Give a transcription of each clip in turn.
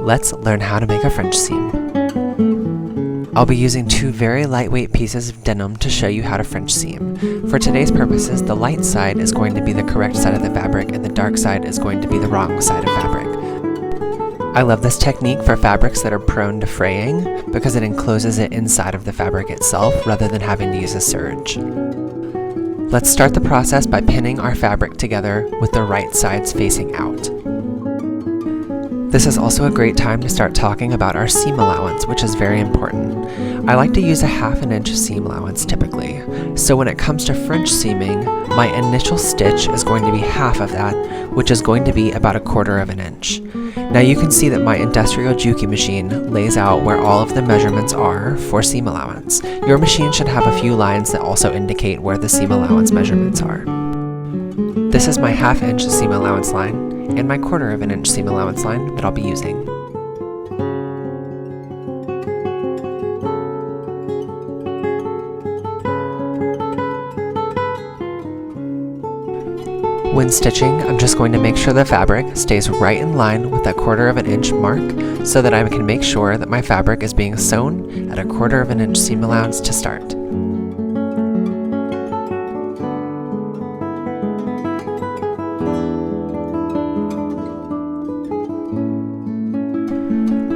Let's learn how to make a French seam. I'll be using two very lightweight pieces of denim to show you how to French seam. For today's purposes, the light side is going to be the correct side of the fabric and the dark side is going to be the wrong side of fabric. I love this technique for fabrics that are prone to fraying because it encloses it inside of the fabric itself rather than having to use a serge. Let's start the process by pinning our fabric together with the right sides facing out. This is also a great time to start talking about our seam allowance, which is very important. I like to use a 1/2 inch seam allowance typically, so when it comes to French seaming, my initial stitch is going to be half of that, which is going to be about 1/4 inch. Now you can see that my industrial Juki machine lays out where all of the measurements are for seam allowance. Your machine should have a few lines that also indicate where the seam allowance measurements are. This is my 1/2 inch seam allowance line and my 1/4 inch seam allowance line that I'll be using. When stitching, I'm just going to make sure the fabric stays right in line with that 1/4 inch mark so that I can make sure that my fabric is being sewn at 1/4 inch seam allowance to start.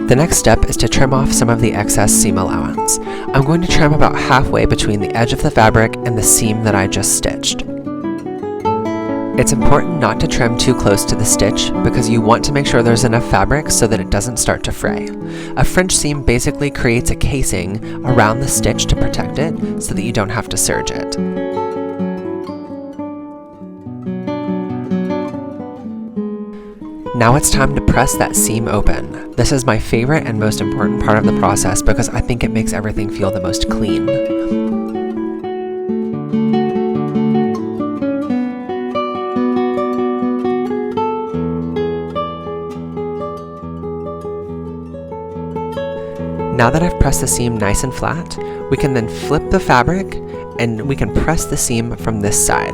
The next step is to trim off some of the excess seam allowance. I'm going to trim about halfway between the edge of the fabric and the seam that I just stitched. It's important not to trim too close to the stitch because you want to make sure there's enough fabric so that it doesn't start to fray. A French seam basically creates a casing around the stitch to protect it so that you don't have to serge it. Now it's time to press that seam open. This is my favorite and most important part of the process because I think it makes everything feel the most clean. Now that I've pressed the seam nice and flat, we can then flip the fabric and we can press the seam from this side.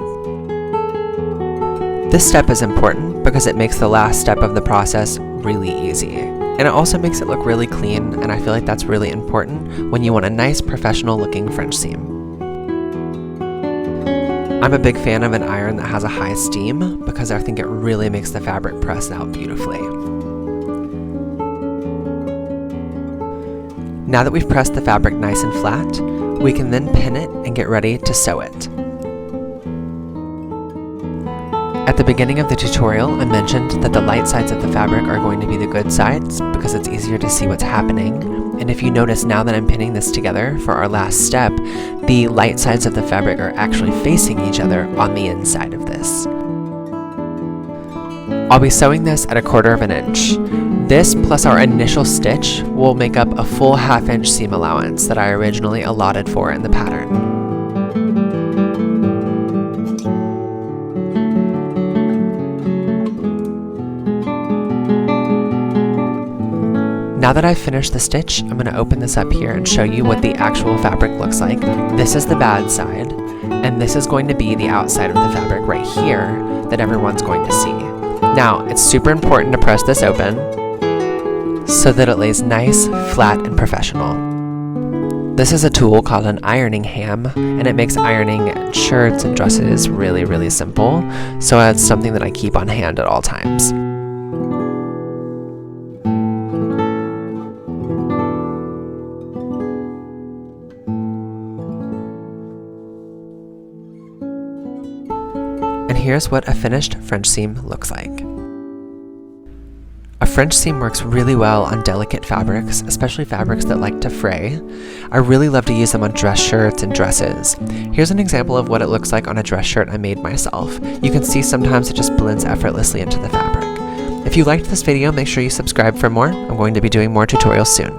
This step is important because it makes the last step of the process really easy. And it also makes it look really clean, and I feel like that's really important when you want a nice professional looking French seam. I'm a big fan of an iron that has a high steam because I think it really makes the fabric press out beautifully. Now that we've pressed the fabric nice and flat, we can then pin it and get ready to sew it. At the beginning of the tutorial, I mentioned that the light sides of the fabric are going to be the good sides because it's easier to see what's happening. And if you notice now that I'm pinning this together for our last step, the light sides of the fabric are actually facing each other on the inside of this. I'll be sewing this at 1/4 inch. This plus our initial stitch will make up a full 1/2 inch seam allowance that I originally allotted for in the pattern. Now that I've finished the stitch, I'm going to open this up here and show you what the actual fabric looks like. This is the bad side, and this is going to be the outside of the fabric right here that everyone's going to see. Now, it's super important to press this open so that it lays nice, flat, and professional. This is a tool called an ironing ham, and it makes ironing shirts and dresses really, really simple, so it's something that I keep on hand at all times. And here's what a finished French seam looks like. A French seam works really well on delicate fabrics, especially fabrics that like to fray. I really love to use them on dress shirts and dresses. Here's an example of what it looks like on a dress shirt I made myself. You can see sometimes it just blends effortlessly into the fabric. If you liked this video, make sure you subscribe for more. I'm going to be doing more tutorials soon.